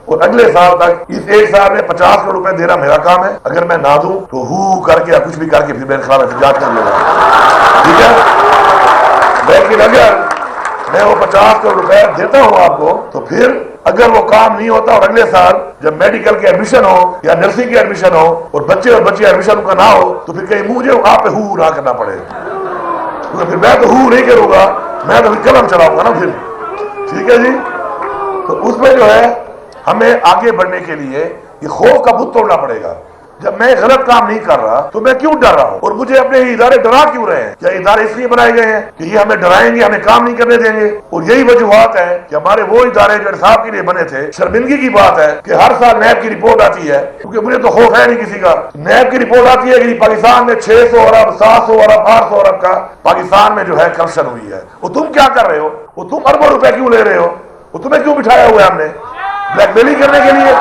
और अगले साल तक इस एक साल में 50 करोड़ रुपए देना मेरा काम है। अगर मैं ना दूं तो हु करके या कुछ भी करके फिर मेरे खिलाफ एहतजाज कर लूंगा, ठीक है। लेकिन अगर मैं वो 50 करोड़ रुपए देता हूं आपको, तो फिर अगर वो काम नहीं होता और अगले साल जब मेडिकल के एडमिशन हो या नर्सिंग के एडमिशन हो और बच्चे एडमिशन का ना हो, तो फिर कहीं मुझे आप पे हु ना करना पड़े। तो फिर मैं तो हु नहीं करूंगा, मैं तो फिर कलम चलाऊंगा ना फिर, ठीक है जी। तो उसमें जो है हमें आगे बढ़ने के लिए ये खौफ का बुत तोड़ना पड़ेगा। जब मैं गलत काम नहीं कर रहा तो मैं क्यों डर रहा हूं, और मुझे अपने इदारे डरा क्यों रहे हैं? क्या इदारे इसलिए बनाए गए हैं कि ये हमें डराएंगे, हमें काम नहीं करने देंगे? और यही वजूहत है कि हमारे वो इदारे जो इंसाफ के लिए बने थे। शर्मिंदगी की बात है कि हर साल नैब की रिपोर्ट आती है, क्योंकि मुझे तो खौफ है नहीं किसी का। नैब की रिपोर्ट आती है कि पाकिस्तान में 600 अरब 700 अरब 800 अरब का पाकिस्तान में जो है करप्शन हुई है। वो तुम क्या कर रहे हो? वो तुम अरबों रुपए क्यों ले रहे हो? वो तुम्हें क्यों बिठाया हुआ है हमने? ब्लैकमेलिंग करने के लिए?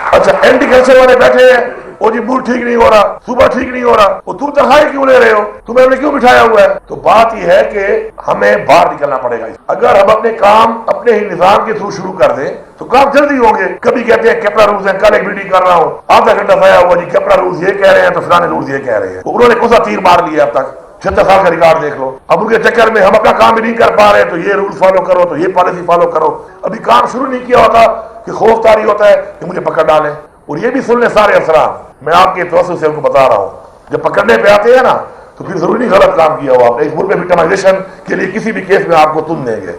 अच्छा, एंटी कैंसर वाले बैठे हैं, वो जी मूड ठीक नहीं हो रहा, सुबह ठीक नहीं हो रहा, वो तुम तनख्वाही क्यों ले रहे हो? तुम्हें हमने क्यों बिठाया हुआ है? तो बात यह है कि हमें बाहर निकलना पड़ेगा। अगर हम अपने काम अपने ही निजाम के थ्रू शुरू कर दें तो काम जल्दी होंगे। कभी कहते हैं कैपरा रूल्स है, कल एक मीटिंग कर रहा हूं, आधा घंटा साया हुआ जी कैपरा रूल्स ये कह रहे हैं तो फलाने रूल्स ये कह रहे हैं। उन्होंने कौन सा तीर मार लिया अब तक? 76 साल का रिकॉर्ड देख लो। अब उनके चक्कर में हम अपना काम भी नहीं कर पा रहे, तो ये रूल फॉलो करो, तो ये पॉलिसी फॉलो करो। अभी काम शुरू नहीं किया होता कि खौफ तारी होता है कि मुझे पकड़ डालें। और ये भी सुन ले सारे अफसरान, मैं आपके तवज्जुह से उनको बता रहा हूं, जब पकड़ने पे आते हैं ना तो फिर जरूरी नहीं गलत काम किया हो आपने। इस मुल्क में विक्टिमाइजेशन के लिए किसी भी केस में आपको तुम देंगे,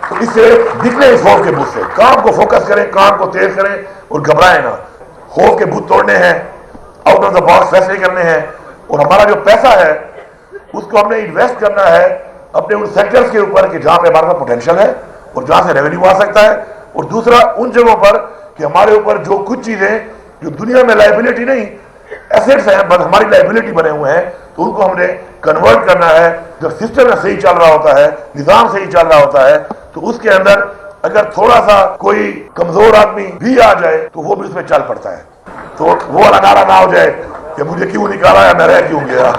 तो इससे निकले इस खौफ के भूत से। काम को फोकस करें, काम को तेज करें और घबराएं ना। खौफ के भूत तोड़ने हैं, आउट ऑफ द बॉक्स फैसले करने हैं, और हमारा जो पैसा है उसको हमने इन्वेस्ट करना है अपने उन सेक्टर्स के ऊपर कि जहां पे हमारे पास पोटेंशियल है और जहां से रेवेन्यू आ सकता है। और दूसरा उन जगहों पर कि हमारे ऊपर जो कुछ चीजें जो दुनिया में लाइबिलिटी नहीं एसेट्स हैं, बस हमारी लाइबिलिटी बने हुए हैं, तो उनको हमने कन्वर्ट करना है। जब सिस्टम में सही चल रहा होता है, निजाम सही चल रहा होता है, तो उसके अंदर अगर थोड़ा सा कोई कमजोर आदमी भी आ जाए तो वो भी उसमें चल पड़ता है। तो वो वाला नारा ना हो जाए कि मुझे क्यों निकाला या मैं रह क्यों गया।